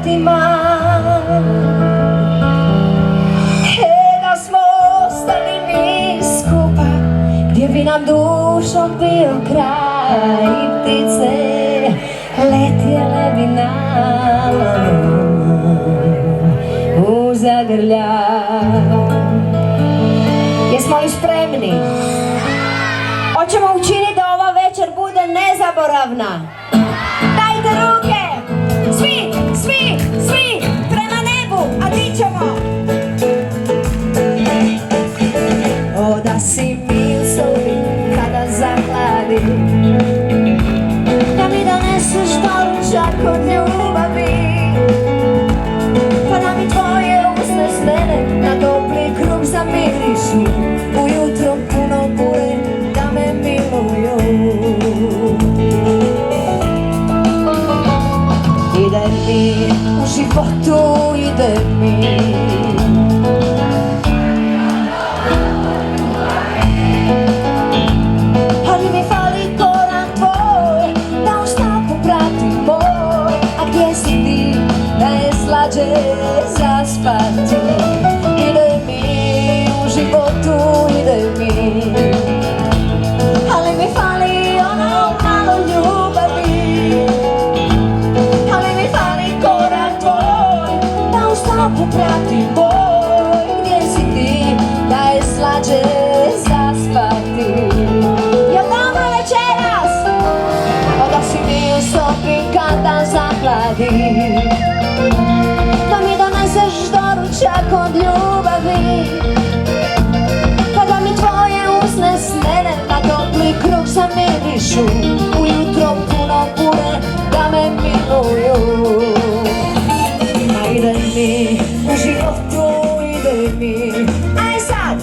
vratima. Da smo ostali mi skupa, gdje bi nam dušom bio kraj, i ptice letjele bi nam u zagrljaj. Jesmo li spremni? Hoćemo učiniti da ova večer bude nezaboravna. Dajte ruke! Svi, svi, svi prema nebu, a ti ćemo! O da si mi u sobi kada zahladi, da mi doneseš doručak od ljubavi, pa da mi tvoje usne snene na topli kruh zamirišu, ujutro puno bure da me miluju. Ide mi u životu, ide mi, ali mi fali korak tvoj, da u stopu pratim moj. A gdje si ti, da je slađe zaspati? Ide mi u životu, ide mi, ali mi fali ono malo ljubavi. Ali mi fali korak tvoj, da u stopu pratim moj. Gdje si ti, da je slađe zaspati? Kada zahladi, da mi doneseš doručak od ljubavi, pa da mi tvoje usne snene na topli kruh zamirišu, ujutro puno bure da me miluju. A ide mi u životu, ide mi, aj sad!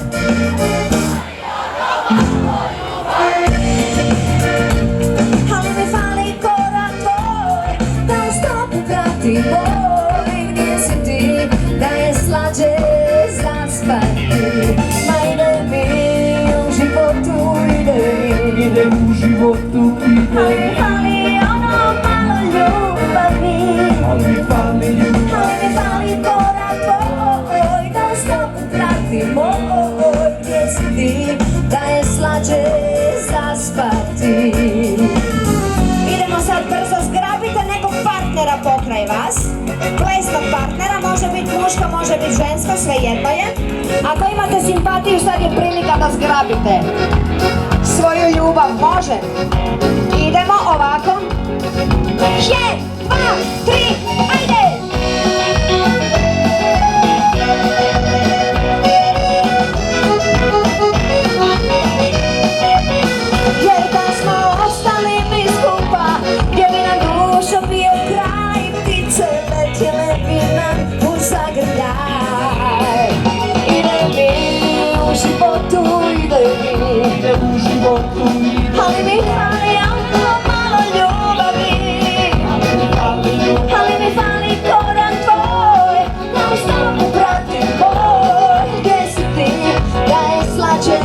Boj, gdje si ti, da je slađe zaspati? Ma ide mi u životu, ide mi, ide u životu, ide mi, ali mi fali ono malo ljubavi, ali mi fali ljubavi, ali mi fali korak tvoj, da u stopu pratim moj. Gdje si ti, da je slađe zaspati? Idemo sad brzo, zgrabite nekog partnera pokraj vas. Plesnog partnera, može biti muško, može biti žensko, svejedno je. Ako imate simpatiju, sad je prilika da zgrabite svoju ljubav, može. Idemo ovako. 1, 2, 3, ajde! Jer da smo ostali mi skupa, gdje bi nam dušo bio kraj, ptice letjele bi nam u zagrljaj. Ide mi u životu, ide mi, ide u životu, ali mi fali ono malo ljubavi, ali mi fali korak tvoj, da u stopu pratim boj. Gdje si ti, da je slađe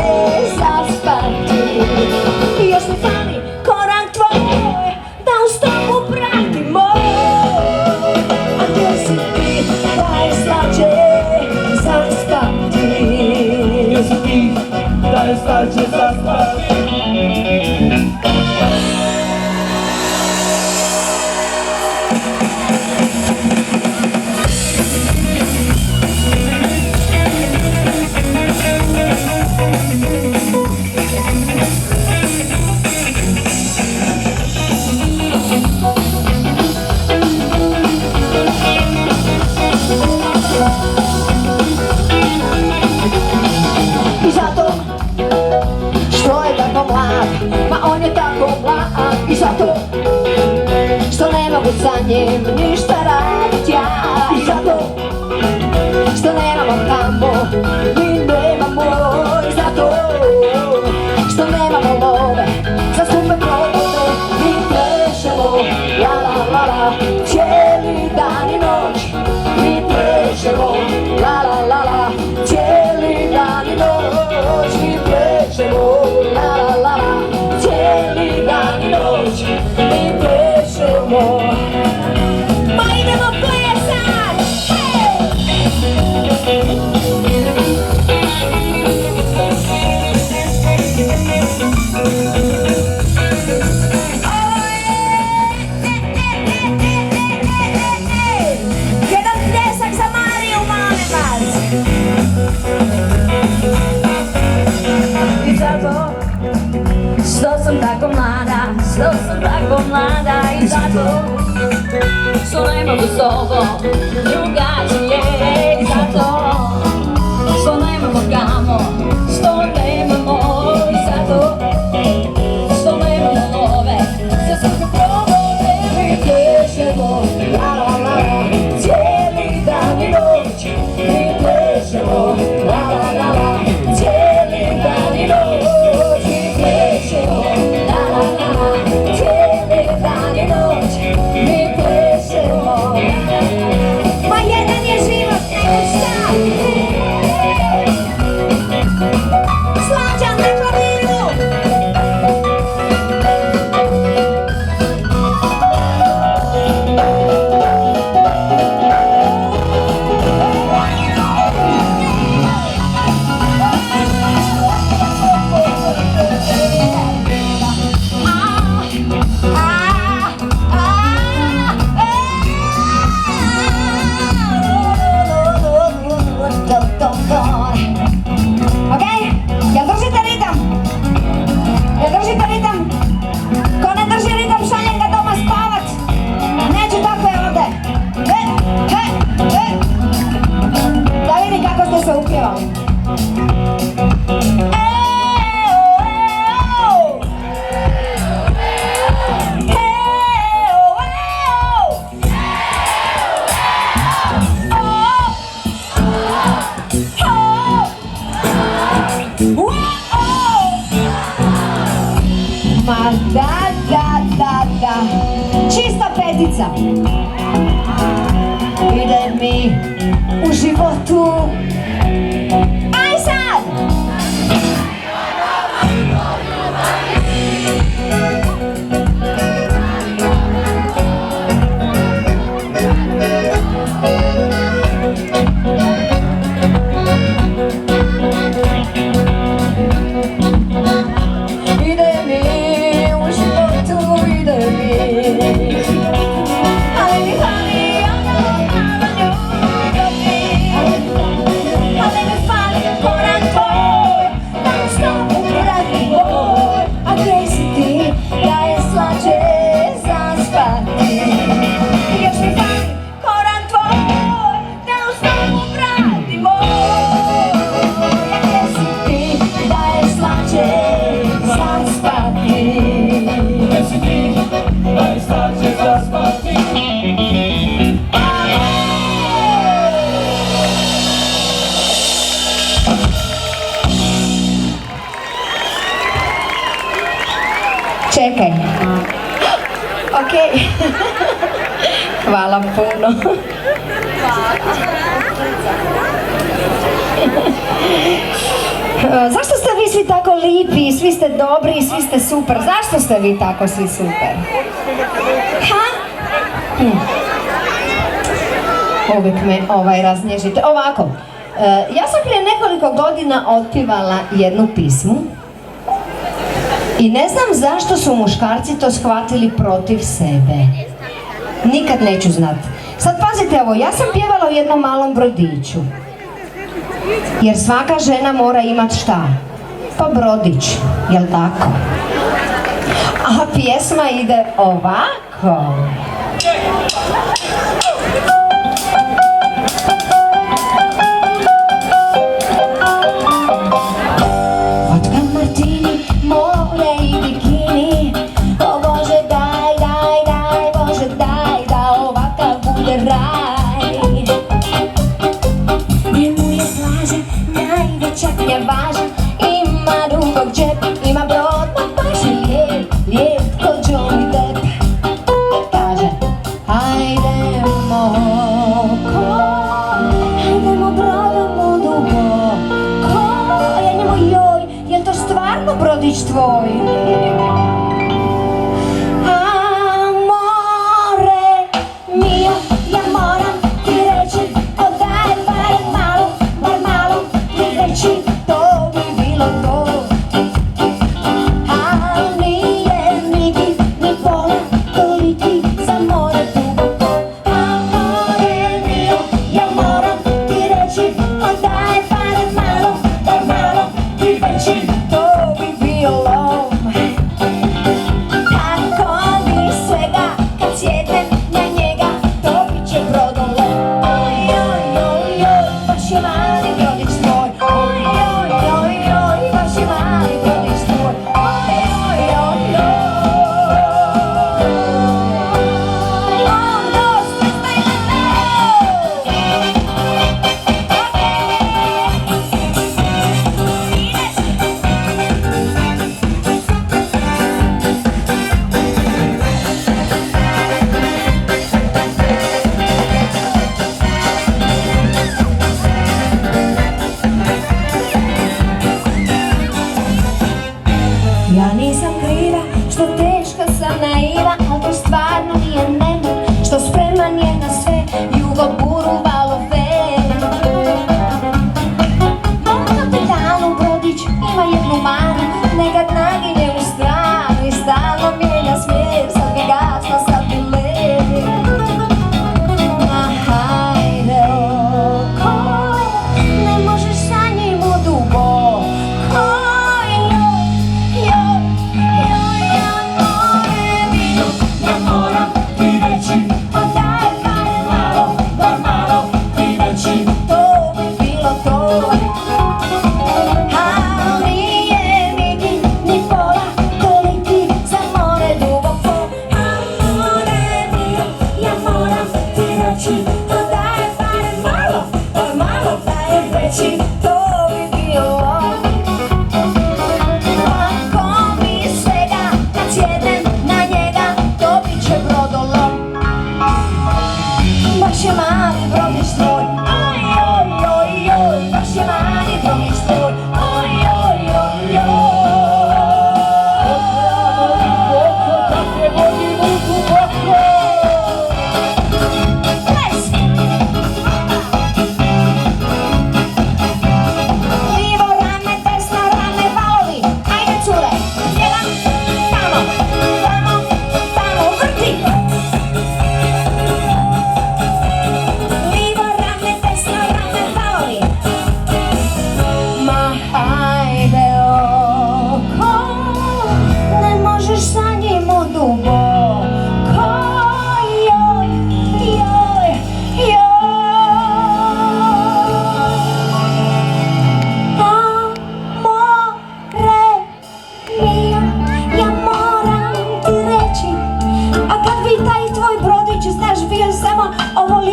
zaspati? I još mi fali korak tvoj, da u stopu pratim moj. A gdje si ti, da je slađe zaspati? Gdje si ti, da je slađe zaspati? I zato što je tako mlad, ma on je tako mlad. I zato što ne mogu sa njim ništa radit ja. I zato što nemamo tamo, mi nemamo. I zato što nemamo love za skupe provode, mi plešemo la la la la cijeli dan i noć. Mi plešemo la la la la cijeli dan i noć. Mi plešemo la la la la cijeli dan i noć. Mi plešemo, ma idemo plesat! mlada i zato što nemamo s tobom drugačije. I zato što nemamo kamo, što nemamo. I zato što nemamo love, za svako probode mi plešemo. La la la la, cijeli dan i noć mi plešemo. La la la la, cijeli dan i noć mi plešemo. La la la la, cijeli dan i noć mi plešemo. Ma jedan je život, nego šta? Slađan na klaviru! Ma da, čista petica. Ide mi u životu. Aj sad! Čekaj. Ok. Hvala puno. Zašto ste vi svi tako lipi, svi ste dobri, svi ste super? Zašto ste vi tako svi super? Ha? Uvijek me raznježite. Ovako, ja sam prije nekoliko godina otpjevala jednu pismu i ne znam zašto su muškarci to shvatili protiv sebe. Nikad neću znati. Sad pazite ovo, ja sam pjevala u jednom malom brodiću. Jer svaka žena mora imat šta? Pa brodić, jel tako? A pjesma ide ovako. Vodka, martini, more i bikini. O Bože daj, daj, daj, Bože daj, da ovakav bude raj. Njemu je plaža najveća knjavaža. Ima dugog džep, ima brod, pa baš je lijep, lijep ko Johnny Depp. Kaže, hajdemo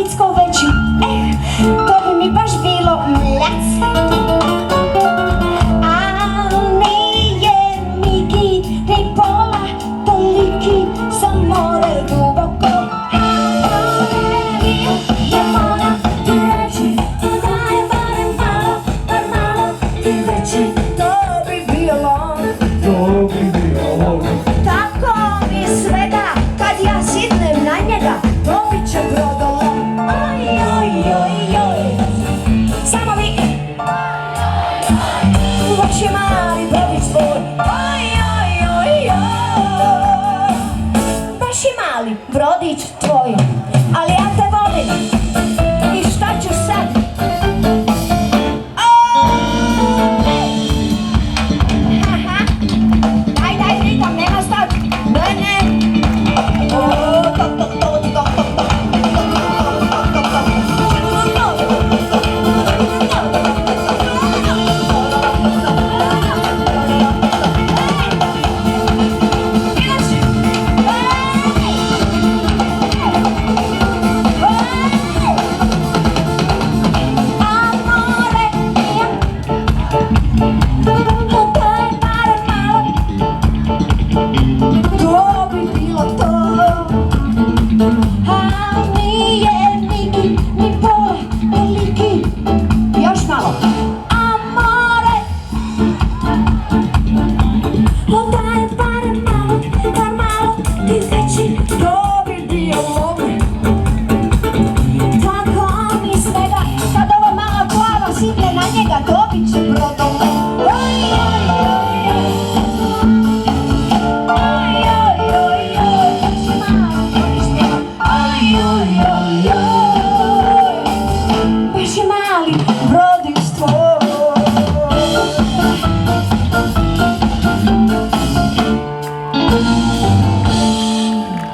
Micko veći, to bi mi baš bilo mljac. A nije Miki ni pola toliki za more duboko. Ja moram ti reći, da je barem malo, bar malo ti veći. To bi bilo, tako mi svega, kad ja sidnem na njega, dobit će brodolom. Oj, oj, oj, oj, samo vi, vaš je mali brodić tvoj. Oj, oj, oj, oj, baš je mali brodić tvoj, ali ja te vodim. I šta ću sad? Daj, ritam, nema stat. Ne. To bi bilo to. A nije Miki ni pola toliki. Još malo. Amore, daj barem malo, bar malo ti veći. To bi bilo tako mi svega, kad ova mala glava sidne na njega, dobit će brodolom.